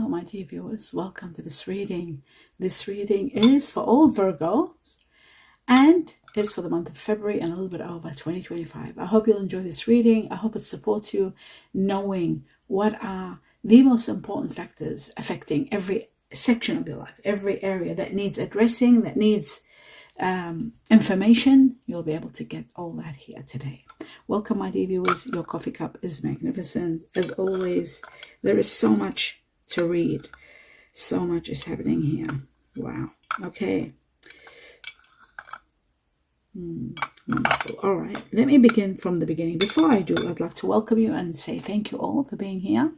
Hello, my dear viewers. Welcome to this reading. This reading is for all Virgos and is for the month of February and a little bit over 2025. I hope you'll enjoy this reading. I hope it supports you knowing what are the most important factors affecting every section of your life, every area that needs addressing, that needs information. You'll be able to get all that here today. Welcome, my dear viewers. Your coffee cup is magnificent. As always, there is so much to read. So much is happening here. Wow. Okay. Wonderful. All right. Let me begin from the beginning. Before I do, I'd like to welcome you and say thank you all for being here.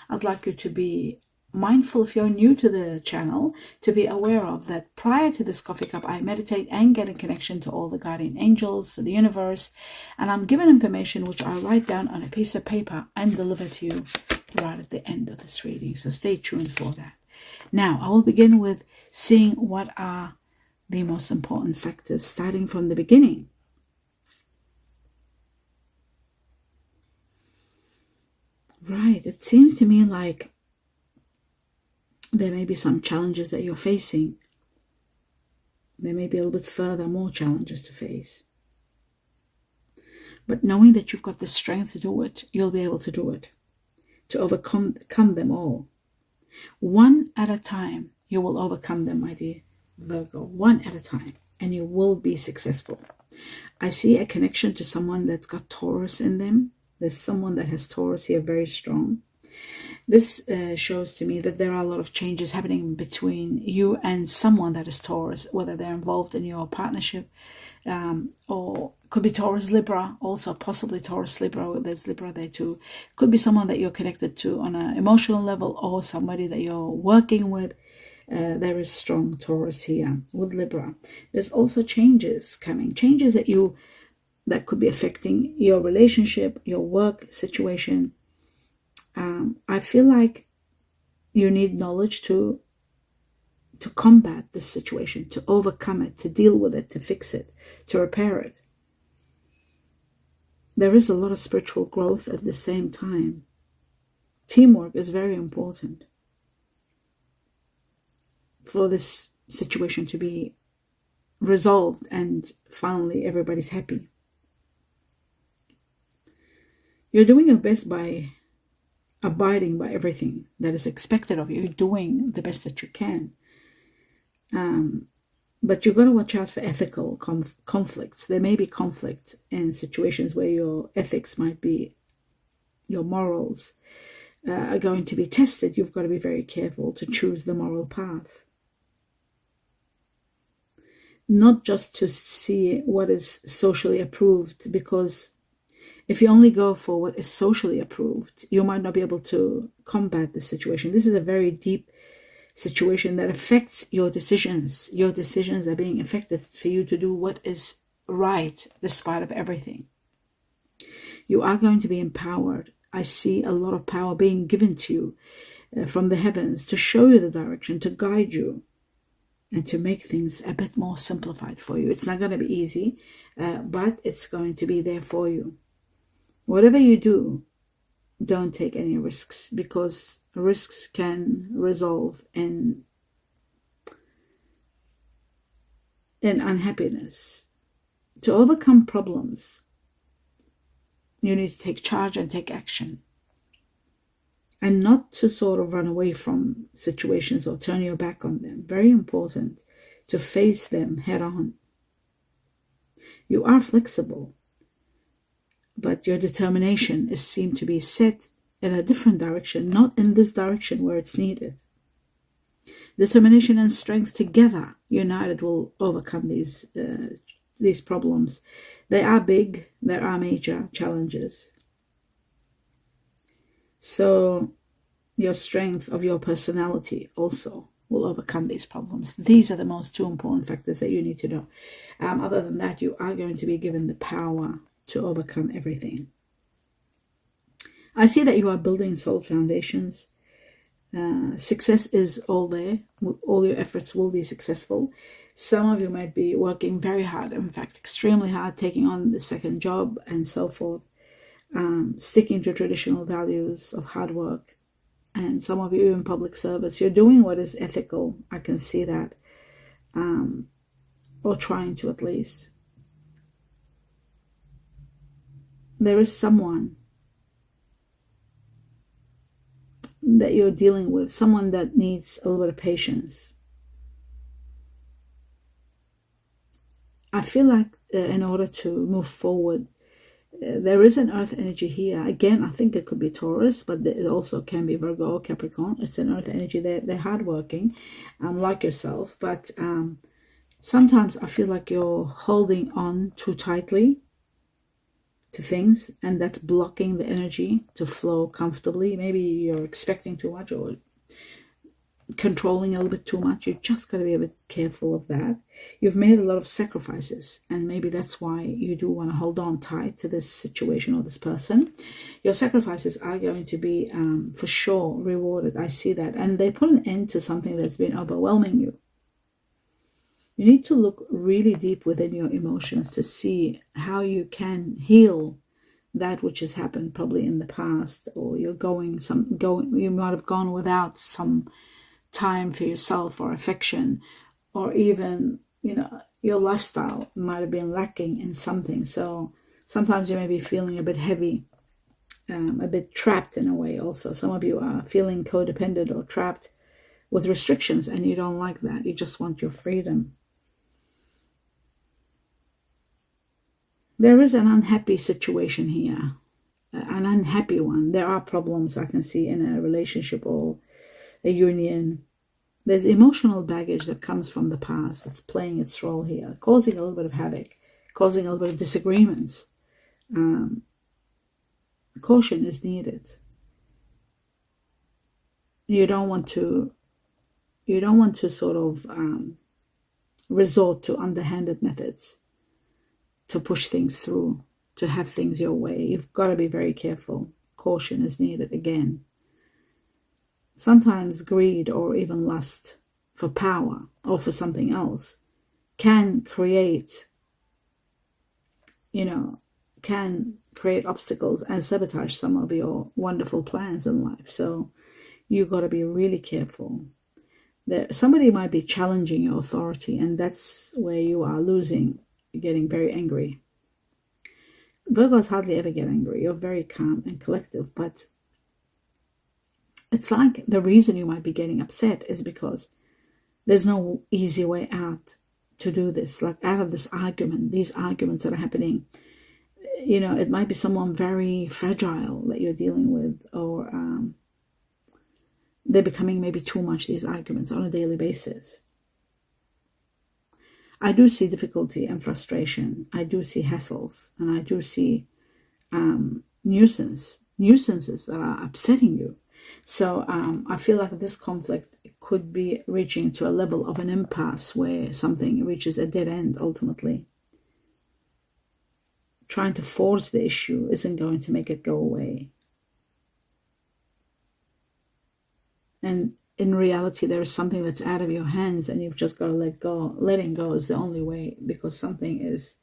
I'd like you to be mindful, if you're new to the channel, to be aware of that prior to this coffee cup, I meditate and get in connection to all the guardian angels, the universe, and I'm given information which I write down on a piece of paper and deliver to you right at the end of this reading. So stay tuned for that. Now, I will begin with seeing what are the most important factors, starting from the beginning. Right, it seems to me like there may be some challenges that you're facing. There may be a little bit further, more challenges to face. But knowing that you've got the strength to do it, you'll be able to do it, to overcome them all. One at a time, you will overcome them, my dear Virgo. One at a time, and you will be successful. I see a connection to someone that's got Taurus in them. There's someone that has Taurus here very strong. This shows to me that there are a lot of changes happening between you and someone that is Taurus, whether they're involved in your partnership, or could be Taurus Libra, also possibly Taurus Libra. There's Libra there too. Could be someone that you're connected to on an emotional level, or somebody that you're working with. There is strong Taurus here with Libra. There's also changes coming, changes that could be affecting your relationship, your work situation. I feel like you need knowledge to combat this situation, to overcome it, to deal with it, to fix it, to repair it. There is a lot of spiritual growth at the same time. Teamwork is very important for this situation to be resolved and finally everybody's happy. You're doing your best by abiding by everything that is expected of you. You're doing the best that you can. But you've got to watch out for ethical conflicts. There may be conflict in situations where your ethics might be, your morals are going to be tested. You've got to be very careful to choose the moral path. Not just to see what is socially approved, because if you only go for what is socially approved, you might not be able to combat the situation. This is a very deep situation that affects your decisions. Your decisions are being affected for you to do what is right, despite of everything. You are going to be empowered. I see a lot of power being given to you from the heavens to show you the direction, to guide you, and to make things a bit more simplified for you. It's not going to be easy, but it's going to be there for you. Whatever you do, don't take any risks, because risks can resolve in unhappiness. To overcome problems, you need to take charge and take action, and not to sort of run away from situations or turn your back on them. Very important to face them head on. You are flexible, but your determination is seen to be set in a different direction, not in this direction where it's needed. Determination and strength together, united, will overcome these problems. They are big, there are major challenges. So your strength of your personality also will overcome these problems. These are the most two important factors that you need to know. Other than that, you are going to be given the power to overcome everything. I see that you are building solid foundations. Success is all there. All your efforts will be successful. Some of you might be working very hard, in fact, extremely hard, taking on the second job and so forth, sticking to traditional values of hard work and some of you in public service. You're doing what is ethical. I can see that. Or trying to, at least. There is someone that you're dealing with, someone that needs a little bit of patience. I feel like in order to move forward, there is an earth energy here. Again, I think it could be Taurus, but it also can be Virgo or Capricorn. It's an earth energy. They're hardworking, like yourself, but sometimes I feel like you're holding on too tightly to things, and that's blocking the energy to flow comfortably. Maybe you're expecting too much or controlling a little bit too much. You just got to be a bit careful of that. You've made a lot of sacrifices, and maybe that's why you do want to hold on tight to this situation or this person. Your sacrifices are going to be for sure rewarded. I see that, and they put an end to something that's been overwhelming you. You need to look really deep within your emotions to see how you can heal that which has happened probably in the past, or you might have gone without some time for yourself or affection, or even, your lifestyle might have been lacking in something. So sometimes you may be feeling a bit heavy, a bit trapped in a way also. Some of you are feeling codependent or trapped with restrictions, and you don't like that. You just want your freedom. There is an unhappy situation here, an unhappy one. There are problems I can see in a relationship or a union. There's emotional baggage that comes from the past that's playing its role here, causing a little bit of havoc, causing a little bit of disagreements. Caution is needed. You don't want to sort of resort to underhanded methods to push things through, to have things your way. You've got to be very careful. Caution is needed again. Sometimes greed or even lust for power or for something else can create obstacles and sabotage some of your wonderful plans in life. So you've got to be really careful. Somebody might be challenging your authority, and that's where you are losing. You're getting very angry. Virgos hardly ever get angry. You're very calm and collective, but it's like the reason you might be getting upset is because there's no easy way out to do this, like out of this argument, these arguments that are happening. It might be someone very fragile that you're dealing with, or they're becoming maybe too much, these arguments on a daily basis. I do see difficulty and frustration. I do see hassles, and I do see nuisances that are upsetting you. So I feel like this conflict could be reaching to a level of an impasse where something reaches a dead end ultimately. Trying to force the issue isn't going to make it go away. And in reality, there is something that's out of your hands, and you've just got to let go. Letting go is the only way, because something is,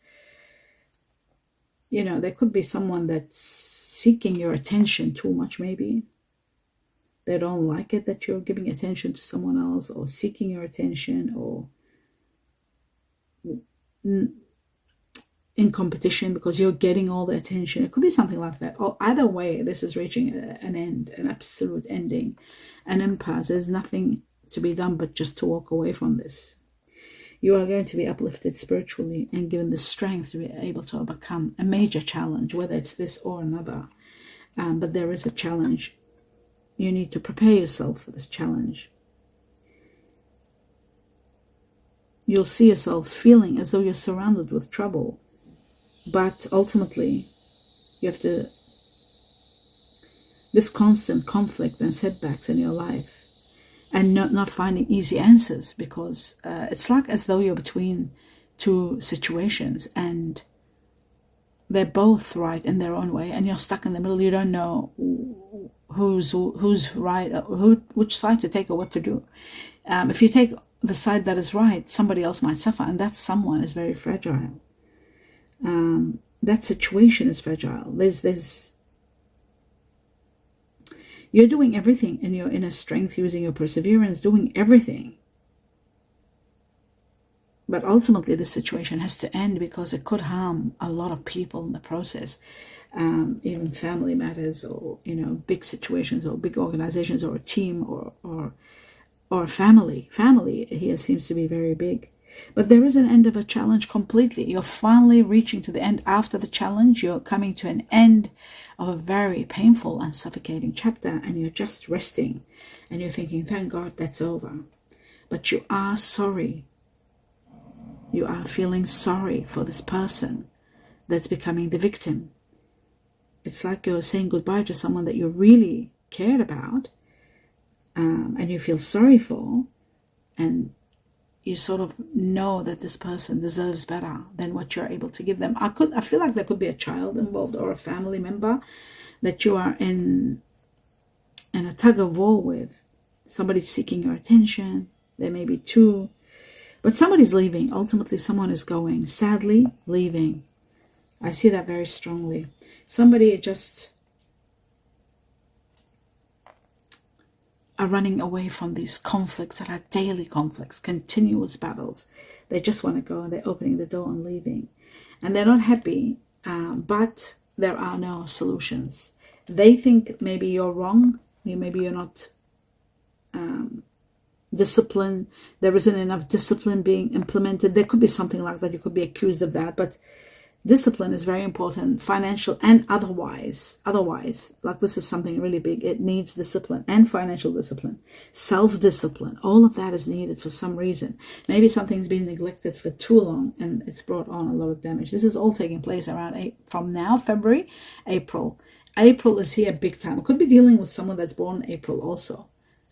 there could be someone that's seeking your attention too much, maybe. They don't like it that you're giving attention to someone else, or seeking your attention, or in competition because you're getting all the attention. It could be something like that. Or either way, this is reaching an end, an absolute ending, an impasse. There's nothing to be done but just to walk away from this. You are going to be uplifted spiritually and given the strength to be able to overcome a major challenge, whether it's this or another. But there is a challenge. You need to prepare yourself for this challenge. You'll see yourself feeling as though you're surrounded with trouble. But ultimately, you have to, this constant conflict and setbacks in your life, and not finding easy answers, because it's like as though you're between two situations and they're both right in their own way, and you're stuck in the middle. You don't know who's right, which side to take or what to do. If you take the side that is right, somebody else might suffer, and that someone is very fragile. That situation is fragile. You're doing everything in your inner strength, using your perseverance, doing everything. But ultimately, the situation has to end because it could harm a lot of people in the process. Even family matters, or big situations, or big organizations, or a team, or family. Family here seems to be very big. But there is an end of a challenge completely. You're finally reaching to the end. After the challenge, you're coming to an end of a very painful and suffocating chapter, and you're just resting, and you're thinking, thank God that's over. But you are sorry. You are feeling sorry for this person that's becoming the victim. It's like you're saying goodbye to someone that you really cared about, and you feel sorry for, and you sort of know that this person deserves better than what you're able to give them. I feel like there could be a child involved, or a family member that you are in a tug of war with. Somebody seeking your attention. There may be two. But somebody's leaving. Ultimately, someone is going. Sadly, leaving. I see that very strongly. Somebody just are running away from these conflicts that are daily conflicts, continuous battles. They just want to go, and they're opening the door and leaving. And they're not happy, but there are no solutions. They think maybe you're wrong. Maybe you're not disciplined. There isn't enough discipline being implemented. There could be something like that. You could be accused of that. But discipline is very important, financial and otherwise. Like this is something really big. It needs discipline and financial discipline, self-discipline. All of that is needed for some reason. Maybe something's been neglected for too long and it's brought on a lot of damage. This is all taking place around from now, February, April. April is here big time. It could be dealing with someone that's born in April also.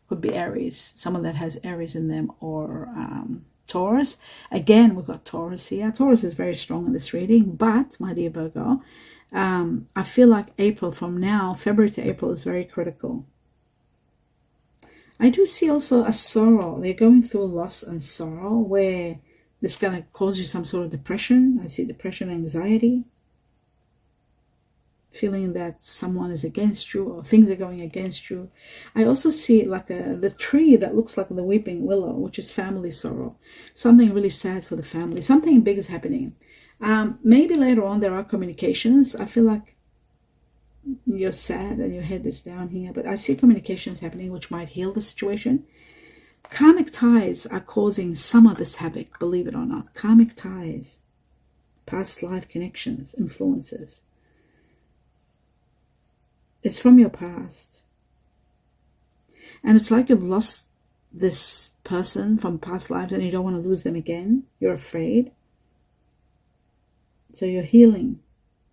Could be Aries, someone that has Aries in them, or Taurus. Again, we've got Taurus here. Taurus is very strong in this reading, but my dear Virgo, I feel like April, from now, February to April, is very critical. I do see also a sorrow. They're going through loss and sorrow, where this is going to cause you some sort of depression. I see depression, anxiety, feeling that someone is against you, or things are going against you. I also see like the tree that looks like the weeping willow, which is family sorrow. Something really sad for the family. Something big is happening. Maybe later on there are communications. I feel like you're sad and your head is down here, but I see communications happening which might heal the situation. Karmic ties are causing some of this havoc, believe it or not. Karmic ties, past life connections, influences. It's from your past. And it's like you've lost this person from past lives and you don't want to lose them again. You're afraid. So you're healing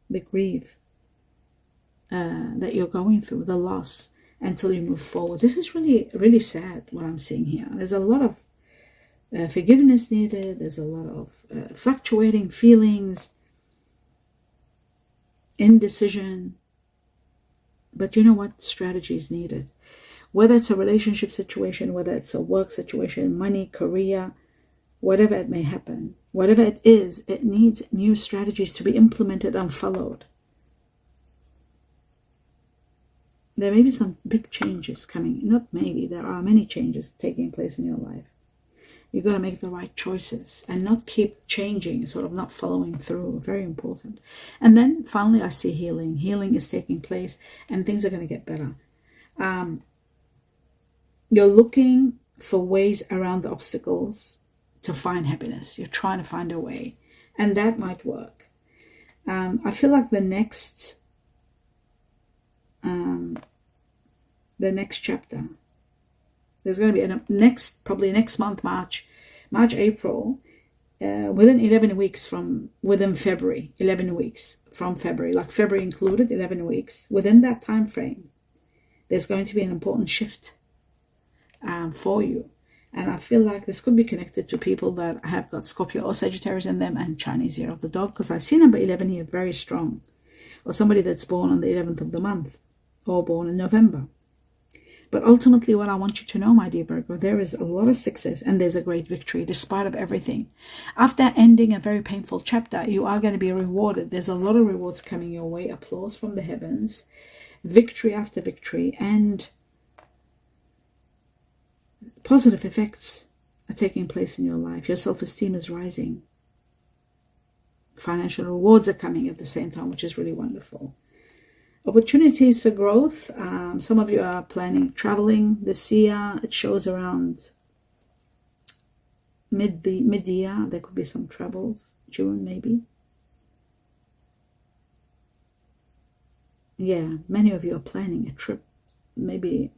the grief that you're going through, the loss, until you move forward. This is really, really sad, what I'm seeing here. There's a lot of forgiveness needed. There's a lot of fluctuating feelings, indecision. But you know what? Strategy is needed. Whether it's a relationship situation, whether it's a work situation, money, career, whatever it may happen, whatever it is, it needs new strategies to be implemented and followed. There may be some big changes coming. Not maybe, there are many changes taking place in your life. You've got to make the right choices and not keep changing, sort of not following through. Very important. And then finally, I see healing. Healing is taking place and things are going to get better. You're looking for ways around the obstacles to find happiness. You're trying to find a way. And that might work. I feel like the next chapter, there's going to be probably next month, March, April, within 11 weeks within February, 11 weeks from February, like February included, 11 weeks. Within that time frame, there's going to be an important shift for you. And I feel like this could be connected to people that have got Scorpio or Sagittarius in them and Chinese Year of the Dog, because I see number 11 here very strong. Or somebody that's born on the 11th of the month or born in November. But ultimately, what I want you to know, my dear Virgo, there is a lot of success and there's a great victory despite of everything. After ending a very painful chapter, you are going to be rewarded. There's a lot of rewards coming your way. Applause from the heavens. Victory after victory. And Positive effects are taking place in your life. Your self-esteem is rising. Financial rewards are coming at the same time, which is really wonderful. Opportunities for growth. Some of you are planning traveling this year. It shows around mid-year. There could be some travels. June, maybe. Yeah, many of you are planning a trip. Maybe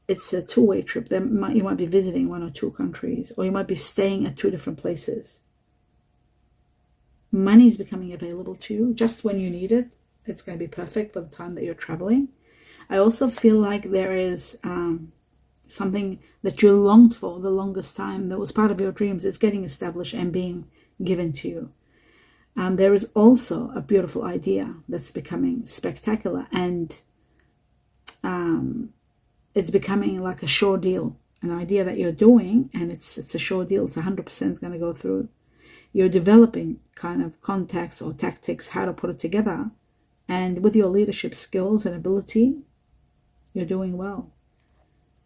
it's a two-way trip. You might be visiting 1 or 2 countries, or you might be staying at 2 different places. Money is becoming available to you just when you need it. It's going to be perfect for the time that you're traveling. I also feel like there is something that you longed for the longest time that was part of your dreams. It's getting established and being given to you. There is also a beautiful idea that's becoming spectacular, and it's becoming like a sure deal. An idea that you're doing, and it's a sure deal. It's 100% going to go through. You're developing kind of contacts or tactics, how to put it together. And with your leadership skills and ability, you're doing well.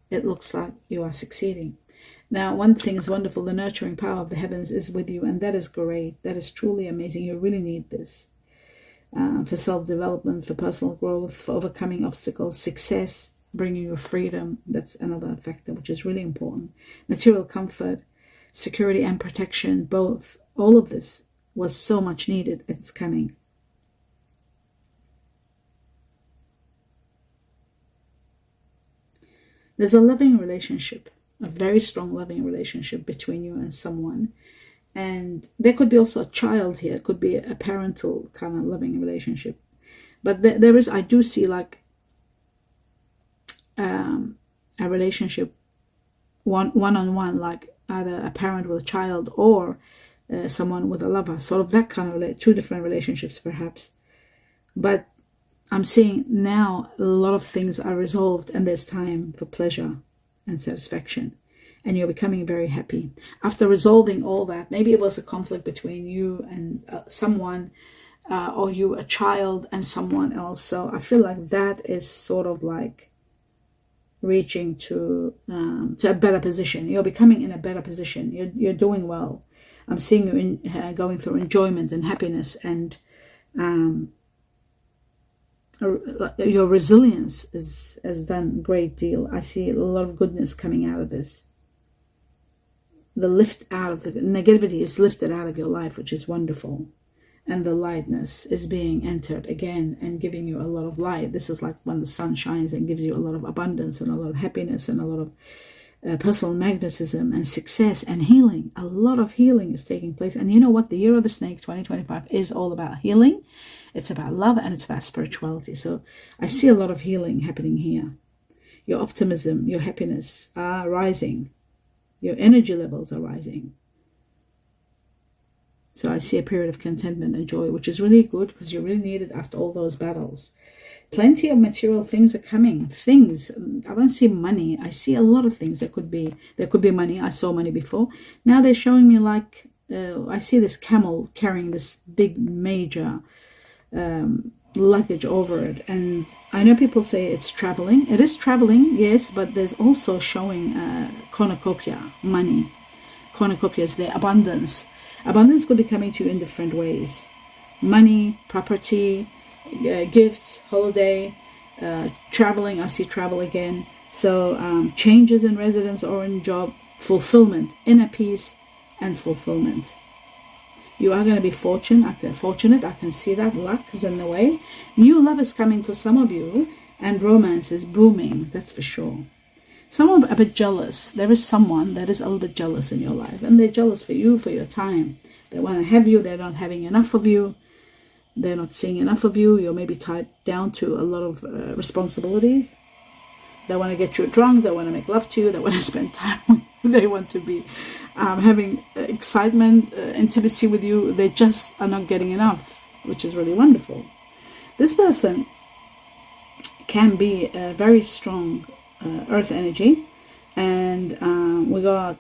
It looks like you are succeeding. Now, one thing is wonderful. The nurturing power of the heavens is with you, and that is great. That is truly amazing. You really need this for self-development, for personal growth, for overcoming obstacles, success, bringing you freedom. That's another factor, which is really important. Material comfort, security and protection, both. All of this was so much needed. It's coming. There's a loving relationship, a very strong loving relationship between you and someone. And there could be also a child here. It could be a parental kind of loving relationship. But there is, I do see like a relationship one-on-one, like either a parent with a child or someone with a lover. Sort of that kind of 2 different relationships perhaps. But I'm seeing now a lot of things are resolved, and there's time for pleasure and satisfaction, and you're becoming very happy. After resolving all that, maybe it was a conflict between you and someone, or you, a child, and someone else. So I feel like that is sort of like reaching to a better position. You're becoming in a better position. You're doing well. I'm seeing you going through enjoyment and happiness, and your resilience has done a great deal. I see a lot of goodness coming out of this. The lift out of the negativity is lifted out of your life, which is wonderful. And the lightness is being entered again and giving you a lot of light. This is like when the sun shines and gives you a lot of abundance and a lot of happiness and a lot of personal magnetism and success and healing. A lot of healing is taking place. And you know what? The year of the snake, 2025, is all about healing. It's about love, and it's about spirituality. So I see a lot of healing happening here. Your optimism, your happiness are rising. Your energy levels are rising. So I see a period of contentment and joy, which is really good because you really need it after all those battles. Plenty of material things are coming. Things, I don't see money. I see a lot of things. There could be money. I saw money before. Now they're showing me like, I see this camel carrying this big major luggage over it. And I know people say it's traveling. It is traveling, yes, but there's also showing cornucopia, money. Cornucopia is the abundance. Abundance could be coming to you in different ways. Money, property, gifts, holiday, traveling. I see travel again. So changes in residence or in job, fulfillment, inner peace and fulfillment. You are going to be fortunate. I can see that. Luck is in the way. New love is coming for some of you, and romance is booming. That's for sure. Some are a bit jealous. There is someone that is a little bit jealous in your life, and they're jealous for you, for your time. They want to have you. They're not having enough of you. They're not seeing enough of you. You're maybe tied down to a lot of responsibilities. They want to get you drunk. They want to make love to you. They want to spend time with you. They want to be having excitement, intimacy with you. They just are not getting enough, which is really wonderful. This person can be a very strong earth energy, and we got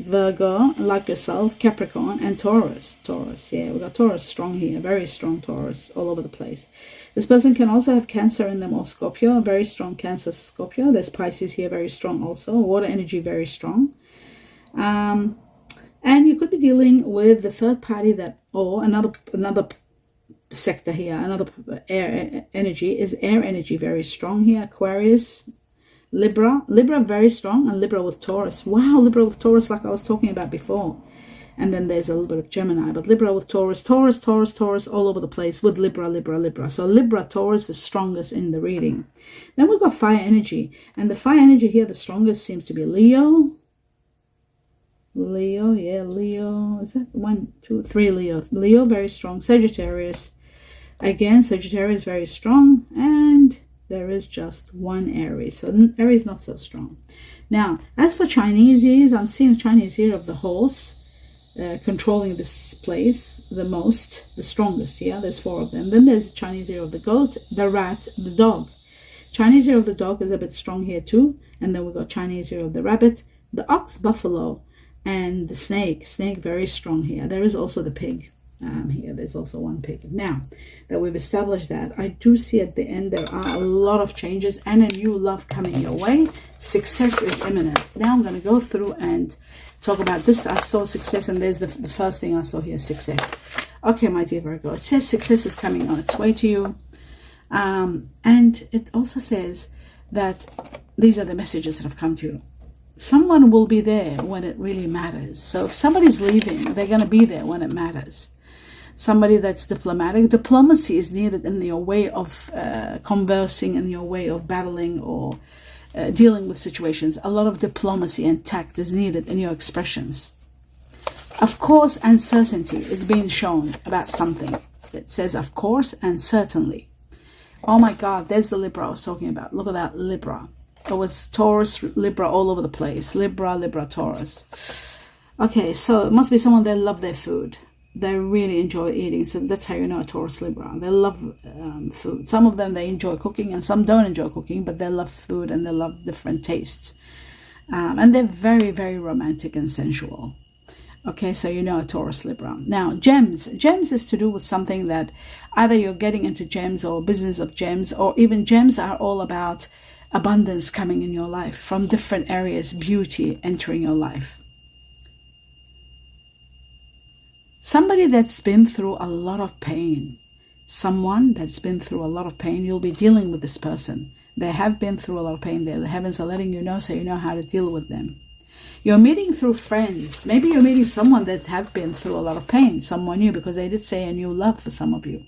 Virgo, like yourself, Capricorn, and Taurus. Taurus, yeah, we got Taurus strong here, very strong Taurus, all over the place. This person can also have Cancer in them or Scorpio, very strong Cancer, Scorpio. There's Pisces here, very strong also. Water energy, very strong. And you could be dealing with the third party or another sector here, another air energy is air energy, very strong here. Aquarius, Libra very strong, and Libra with Taurus. Wow, Libra with Taurus, like I was talking about before. And then there's a little bit of Gemini, but Libra with Taurus, all over the place with Libra. So Libra, Taurus, the strongest in the reading. Then we've got fire energy, and the fire energy here, the strongest seems to be Leo. Leo. Is that 1, 2, 3 Leo? Leo, very strong. Sagittarius. Again, Sagittarius, very strong. And there is just one Aries. So Aries not so strong. Now, as for Chinese years, I'm seeing Chinese year of the horse controlling this place the strongest. Yeah, there's 4 of them. Then there's Chinese year of the goat, the rat, the dog. Chinese year of the dog is a bit strong here too. And then we've got Chinese year of the rabbit, the ox, buffalo, and the snake. Snake very strong here. There is also the pig. Here there's also one pig. Now that we've established that, I do see at the end there are a lot of changes and a new love coming your way. Success is imminent. Now I'm going to go through and talk about this. I saw success, and there's the first thing I saw here, success. Okay, my dear Virgo, it says success is coming on its way to you, and it also says that these are the messages that have come to you. Someone will be there when it really matters. So if somebody's leaving, they're going to be there when it matters. Somebody that's diplomatic. Diplomacy is needed in your way of conversing, in your way of battling or dealing with situations. A lot of diplomacy and tact is needed in your expressions. Of course, uncertainty is being shown about something. It says, of course, and certainly. Oh my God, there's the Libra I was talking about. Look at that Libra. It was Taurus, Libra all over the place. Libra, Taurus. Okay, so it must be someone that love their food. They really enjoy eating. So that's how you know a Taurus, Libra. They love food. Some of them, they enjoy cooking, and some don't enjoy cooking, but they love food and they love different tastes. And they're very, very romantic and sensual. Okay, so you know a Taurus, Libra. Now, gems. Gems is to do with something that either you're getting into gems or business of gems, or even gems are all about abundance coming in your life from different areas, beauty entering your life. Somebody that's been through a lot of pain. Someone that's been through a lot of pain, you'll be dealing with this person. They have been through a lot of pain. The heavens are letting you know, so you know how to deal with them. You're meeting through friends. Maybe you're meeting someone that has been through a lot of pain, someone new, because they did say a new love for some of you.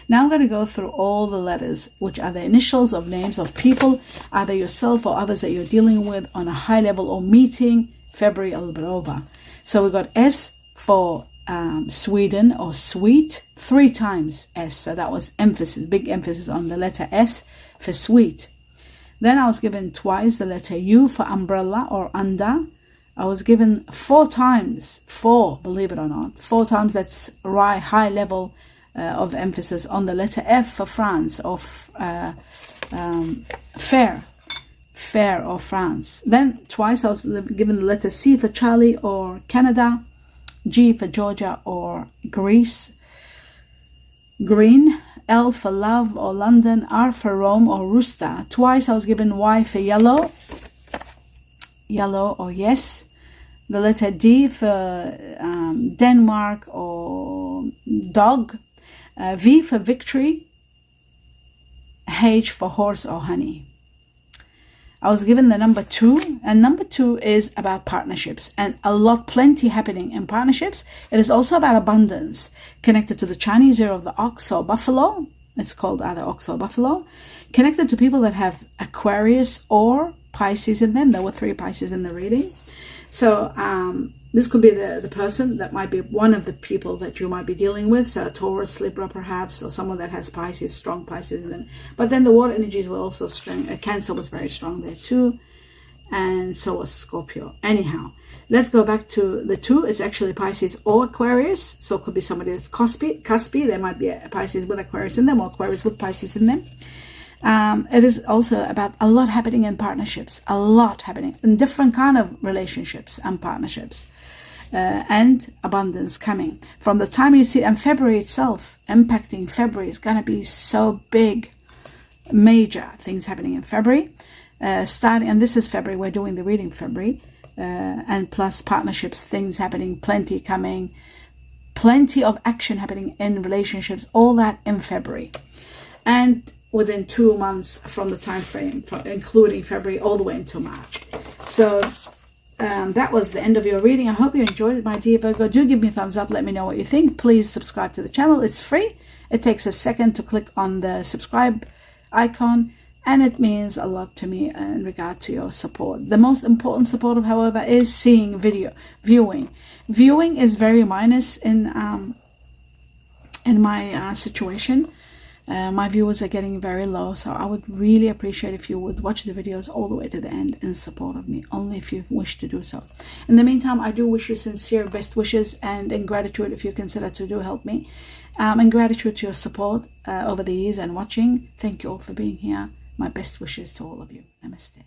Now I'm going to go through all the letters, which are the initials of names of people, either yourself or others that you're dealing with on a high level or meeting February a little bit over. So we got S for Sweden or sweet, 3 times S. So that was emphasis, big emphasis on the letter S for sweet. Then I was given twice the letter U for umbrella or under. I was given 4 times, 4, believe it or not, 4 times. That's high level of emphasis on the letter F for France, or fair or France. Then twice I was given the letter C for Charlie or Canada, G for Georgia or Greece, green, L for love or London, R for Rome or rooster. Twice I was given Y for yellow or yes. The letter D for Denmark or dog. V for victory. H for horse or honey. I was given the number 2, and number 2 is about partnerships, and plenty happening in partnerships. It is also about abundance, connected to the Chinese year of the ox or buffalo. It's called either ox or buffalo, connected to people that have Aquarius or Pisces in them. There were 3 Pisces in the reading. So this could be the person that might be one of the people that you might be dealing with. So Taurus, Libra perhaps, or someone that has Pisces, strong Pisces in them. But then the water energies were also strong. Cancer was very strong there too. And so was Scorpio. Anyhow, let's go back to the 2. It's actually Pisces or Aquarius. So it could be somebody that's cuspy. There might be a Pisces with Aquarius in them, or Aquarius with Pisces in them. It is also about a lot happening in partnerships, a lot happening in different kind of relationships and partnerships, and abundance coming. From the time you see, and February itself, impacting February is going to be so big, major things happening in February. Starting, and this is February, we're doing the reading February, and plus partnerships, things happening, plenty coming, plenty of action happening in relationships, all that in February. And within 2 months from the time frame, including February all the way until March. So that was the end of your reading. I hope you enjoyed it, my dear Virgo. Do give me a thumbs up. Let me know what you think. Please subscribe to the channel. It's free. It takes a second to click on the subscribe icon, and it means a lot to me in regard to your support. The most important support, however, is seeing video, viewing. Viewing is very minus in my situation. My viewers are getting very low, so I would really appreciate if you would watch the videos all the way to the end in support of me, only if you wish to do so. In the meantime, I do wish you sincere best wishes, and in gratitude if you consider to do help me. In gratitude to your support over the years and watching. Thank you all for being here. My best wishes to all of you. Namaste.